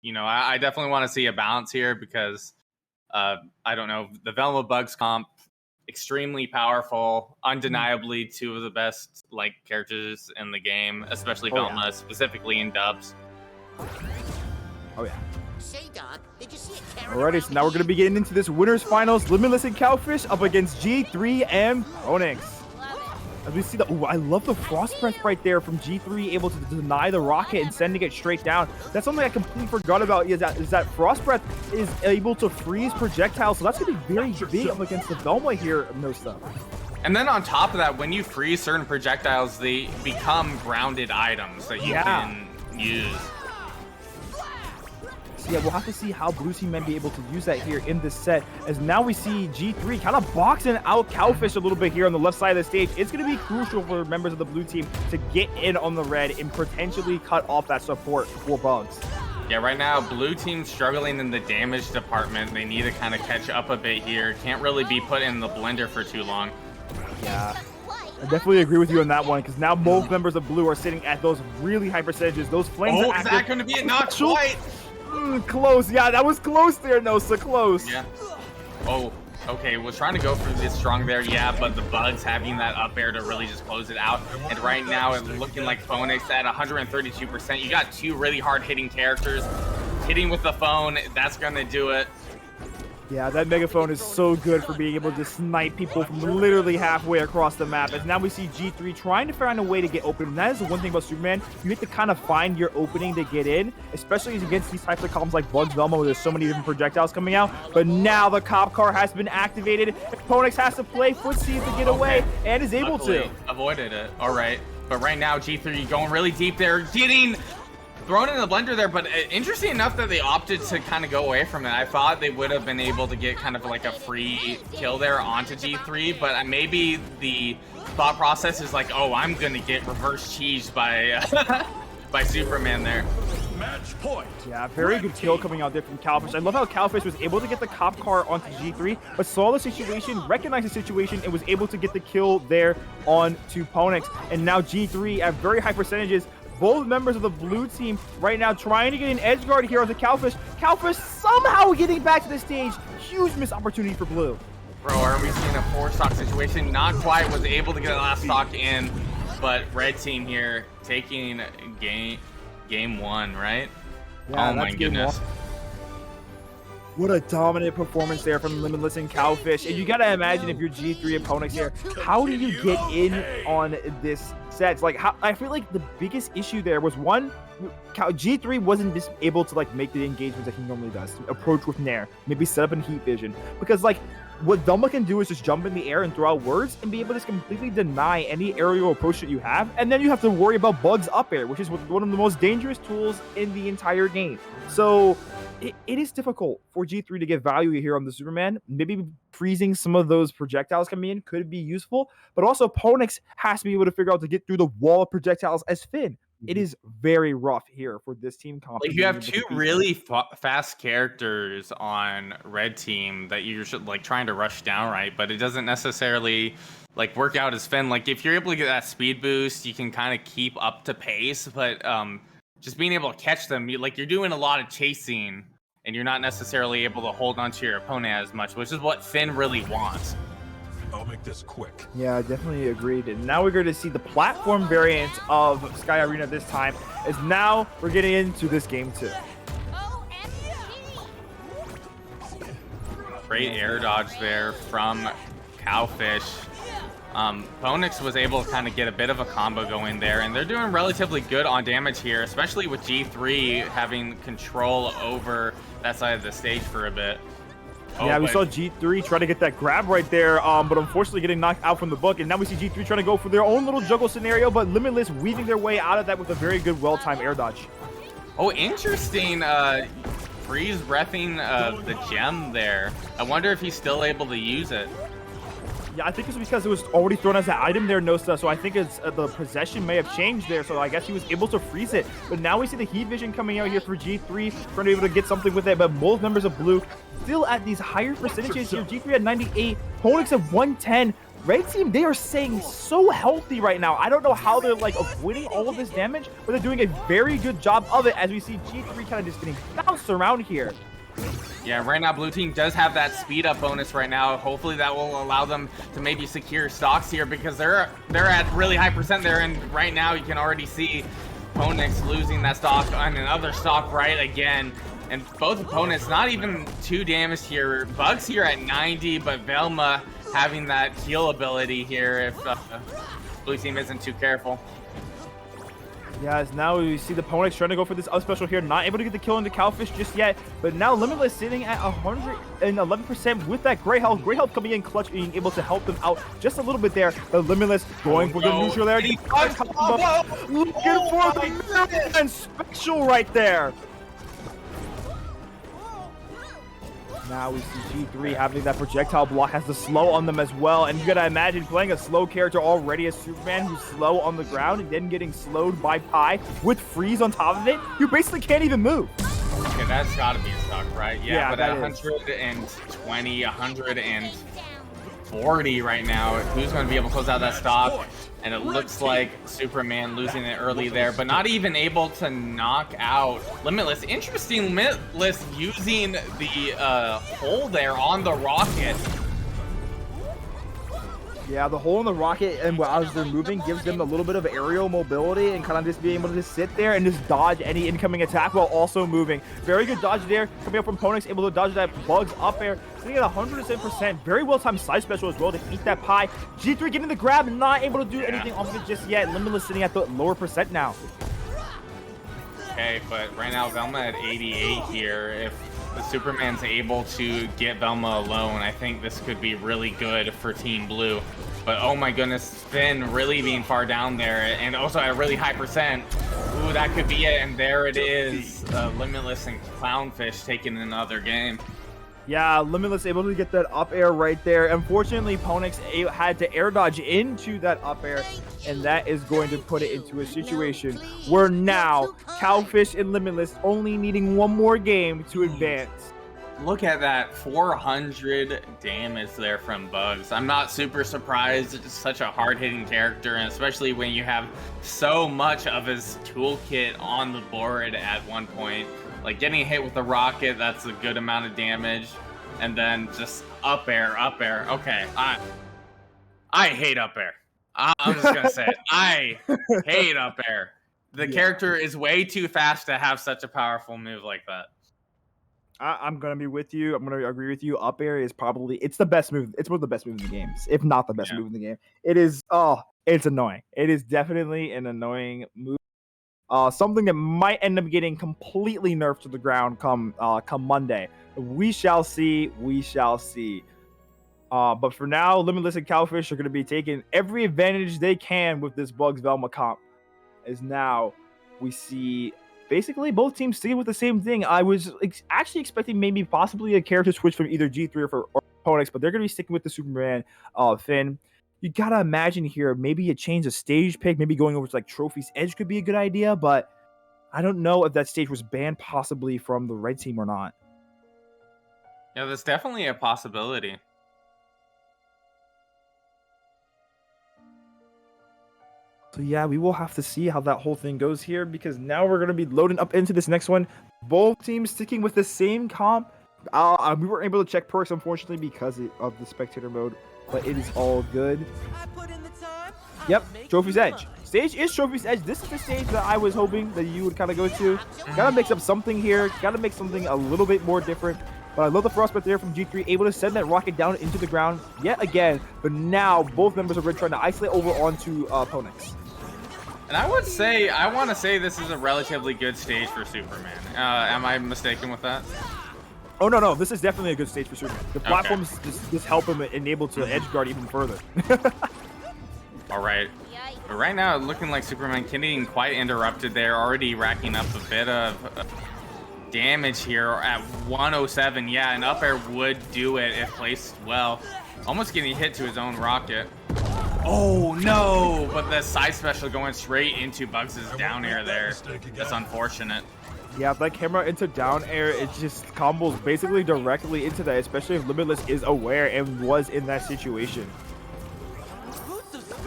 You know, I definitely want to see a balance here because I don't know, the Velma Bugs comp, extremely powerful, undeniably two of the best like characters in the game, especially Velma, specifically in dubs. Oh yeah. Say, Doc, did you see a Alrighty, so now we're going to be getting into this winners finals. Limitless and Cowfish up against G3 and Ponix. As we see the, I love the frost breath right there from G3, able to deny the rocket and sending it straight down. That's something I completely forgot about. Is that frost breath is able to freeze projectiles, so that's going to be very big up against the Velma here, Nosa. And then on top of that, when you freeze certain projectiles, they become grounded items that you can use. So yeah, we'll have to see how blue team may be able to use that here in this set, as now we see G3 kind of boxing out Cowfish a little bit here on the left side of the stage. It's going to be crucial for members of the blue team to get in on the red and potentially cut off that support for Bugs. Yeah, right now, blue team's struggling in the damage department. They need to kind of catch up a bit here. Can't really be put in the blender for too long. Yeah, I definitely agree with you on that one, because now both members of blue are sitting at those really high percentages. Those flames are active. Is that going to be it? Not quite. Close. Yeah, that was close there, Nosa. Close. Yeah. Oh, okay. Was trying to go for this strong there. Yeah, but the Bugs having that up air to really just close it out. And right now, it's looking like Ponix at 132%. You got two really hard hitting characters. Hitting with the phone, that's going to do it. Yeah, that megaphone is so good for being able to snipe people from literally halfway across the map. As now we see G3 trying to find a way to get open. And that is the one thing about Superman. You have to kind of find your opening to get in, especially against these types of columns like Bugs Velma, where there's so many different projectiles coming out. But now the cop car has been activated. Ponix has to play footsie to get away and is able to. Avoided it. All right. But right now, G3 going really deep there, getting thrown in the blender there, but interesting enough that they opted to kind of go away from it. I thought they would have been able to get kind of like a free kill there onto G3, but maybe the thought process is like, oh, I'm gonna get reverse cheesed by by Superman there. Match point. Yeah, very good kill coming out there from Cowfish. I love how Cowfish was able to get the cop car onto G3, but saw the situation, recognized the situation, and was able to get the kill there onto Ponix. And now G3 at very high percentages. Both members of the blue team right now trying to get an edge guard here on the Cowfish. Cowfish somehow getting back to the stage. Huge missed opportunity for blue. Bro, are we seeing a 4-stock situation? Not quite, was able to get the last stock in, but red team here taking game one, right? Yeah, oh my goodness. What a dominant performance there from Limitless and Cowfish. And you got to imagine, if you're G3 opponents here, how do you get in on this set? It's like, I feel like the biggest issue there was, one, G3 wasn't just able to like make the engagements that he normally does, to approach with Nair, maybe set up in heat vision, because like what Velma can do is just jump in the air and throw out words and be able to completely deny any aerial approach that you have, and then you have to worry about Bugs up air, which is one of the most dangerous tools in the entire game. So it is difficult for G3 to get value here on the Superman. Maybe freezing some of those projectiles coming in could be useful, but also Ponix has to be able to figure out to get through the wall of projectiles as Finn. It is very rough here for this team. Like, you have two really fast characters on red team that you should like trying to rush down, right? But it doesn't necessarily like work out as Finn. Like, if you're able to get that speed boost, you can kind of keep up to pace, but just being able to catch them, you're doing a lot of chasing and you're not necessarily able to hold onto your opponent as much, which is what Finn really wants. I'll make this quick. Yeah, I definitely agreed. And now we're going to see the platform variant of Sky Arena this time, as now we're getting into this game 2. Great air dodge there from Cowfish. Ponix was able to kind of get a bit of a combo going there, and they're doing relatively good on damage here, especially with G3 having control over that side of the stage for a bit. Yeah, we saw G3 try to get that grab right there, but unfortunately getting knocked out from the book. And now we see G3 trying to go for their own little juggle scenario, but Limitless weaving their way out of that with a very good, well-timed air dodge. Oh, interesting. Freeze breathing the gem there. I wonder if he's still able to use it. Yeah, I think it's because it was already thrown as an item there, Nosa, so I think it's the possession may have changed there, so I guess he was able to freeze it. But now we see the heat vision coming out here for G3, trying to be able to get something with it, but both members of blue still at these higher percentages here. G3 at 98, Ponix at 110, Red team, they are staying so healthy right now. I don't know how they're like avoiding all of this damage, but they're doing a very good job of it as we see G3 kind of just getting bounced around here. Yeah, right now blue team does have that speed up bonus right now. Hopefully that will allow them to maybe secure stocks here because they're at really high percent there, and right now you can already see Ponix losing that stock on another stock right again. And both opponents not even too damaged here. Bugs here at 90, but Velma having that heal ability here if blue team isn't too careful. Yes, now we see the Ponix trying to go for this up special here, not able to get the kill into Cowfish just yet, but now Limitless sitting at 111% with that gray health coming in clutch, being able to help them out just a little bit there, but Limitless going for the neutral there. Looking for the and special right there. Now we see G3 having that projectile block, has the slow on them as well. And you gotta imagine playing a slow character already as Superman who's slow on the ground and then getting slowed by Pi with freeze on top of it. You basically can't even move. Okay, that's gotta be a stock, right? Yeah, but at that 120, 140 right now, who's gonna be able to close out that stock? And it looks like Superman losing it early there, but not even able to knock out Limitless. Interesting, Limitless using the hole there on the rocket. Yeah, the hole in the rocket, and as they're moving, gives them a little bit of aerial mobility and kind of just being able to just sit there and just dodge any incoming attack while also moving. Very good dodge there, coming up from Ponix, able to dodge that Bugs up air, sitting at 100%. Very well timed side special as well to eat that Pi. G3 getting the grab, not able to do anything off of it just yet. Limitless sitting at the lower percent now. Okay, but right now Velma at 88 here. If the Superman's able to get Velma alone, I think this could be really good for Team Blue. But oh my goodness, Finn really being far down there and also at a really high percent. Ooh, that could be it, and there it is. Limitless and Clownfish taking another game. Yeah, Limitless able to get that up air right there. Unfortunately, Ponix had to air dodge into that up air, and that is going to put it into a situation where now Cowfish and Limitless only needing one more game to advance. Look at that 400 damage there from Bugs. I'm not super surprised. It's such a hard-hitting character, and especially when you have so much of his toolkit on the board at one point. Like getting hit with a rocket, that's a good amount of damage. And then just up air. Okay, I hate up air. I'm just gonna say it. I hate up air. The character is way too fast to have such a powerful move like that. I'm gonna be with you. I'm gonna agree with you. Up air is probably it's the best move. It's one of the best moves in the game, if not the best move in the game. It is. Oh, it's annoying. It is definitely an annoying move. Something that might end up getting completely nerfed to the ground come Monday. We shall see. We shall see. But for now, Limitless and Cowfish are going to be taking every advantage they can with this Bugs Velma comp. As now we see basically both teams sticking with the same thing. I was actually expecting maybe possibly a character switch from either G3 or Ponix, but they're going to be sticking with the Superman Finn. You gotta imagine here, maybe a change of stage pick, maybe going over to like Trophy's Edge could be a good idea, but I don't know if that stage was banned possibly from the red team or not. Yeah, that's definitely a possibility. So yeah, we will have to see how that whole thing goes here, because now we're going to be loading up into this next one. Both teams sticking with the same comp. We weren't able to check perks, unfortunately, because of the spectator mode, but it is all good. Yep, Trophy's Edge. Stage is Trophy's Edge. This is the stage that I was hoping that you would kind of go to. Gotta mix up something here. Gotta make something a little bit more different. But I love the frostbite there from G3, able to send that rocket down into the ground yet again. But now both members of Red trying to isolate over onto Ponix. And I want to say this is a relatively good stage for Superman. Am I mistaken with that? Oh, no. This is definitely a good stage for Superman. The platforms just help him enable to edge guard even further. All right. But right now, looking like Superman getting quite interrupted there, already racking up a bit of damage here at 107. Yeah, an up air would do it if placed well. Almost getting hit to his own rocket. Oh, no! But the side special going straight into Bugs' down air there. That's unfortunate. Yeah, that camera into down air, it just combos basically directly into that, especially if Limitless is aware and was in that situation.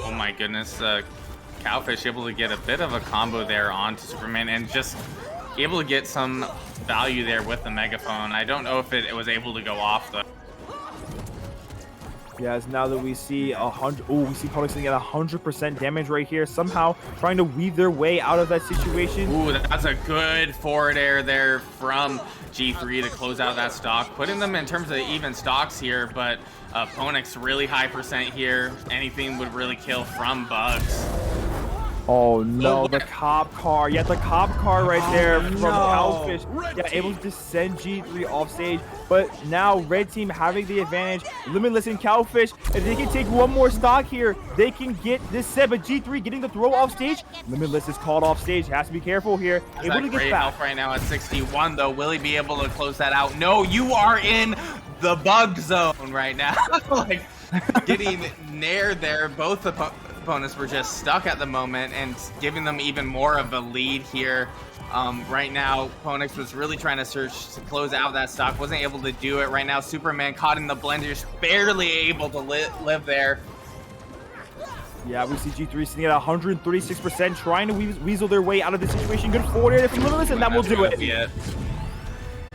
Oh my goodness, Cowfish able to get a bit of a combo there onto Superman and just able to get some value there with the megaphone. I don't know if it was able to go off though. Yes, now that we see 100, oh, we see Ponix getting at 100% damage right here, somehow trying to weave their way out of that situation. Ooh, that's a good forward air there from G3 to close out that stock, putting them in terms of even stocks here, but Ponix really high percent here. Anything would really kill from bugs. Oh no, the cop car. Yeah, the cop car right there from Cowfish. Yeah, able to just send G3 off stage. But now Red Team having the advantage. Limitless and Cowfish, if they can take one more stock here, they can get this set. But G3 getting the throw off stage. Limitless is called off stage. Has to be careful here. Able to get back. Right now at 61 though. Will he be able to close that out? No, you are in the bug zone right now. Like getting nared there. Both opponents were just stuck at the moment and giving them even more of a lead here. Right now, Ponix was really trying to search to close out that stock. Wasn't able to do it right now. Superman caught in the blenders, barely able to live there. Yeah, we see G3 sitting at 136%, trying to weasel their way out of the situation. Good forward air from Limitless, and that will do it.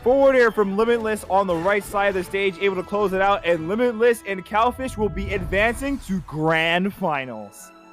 Forward air from Limitless on the right side of the stage, able to close it out, and Limitless and Cowfish will be advancing to Grand Finals.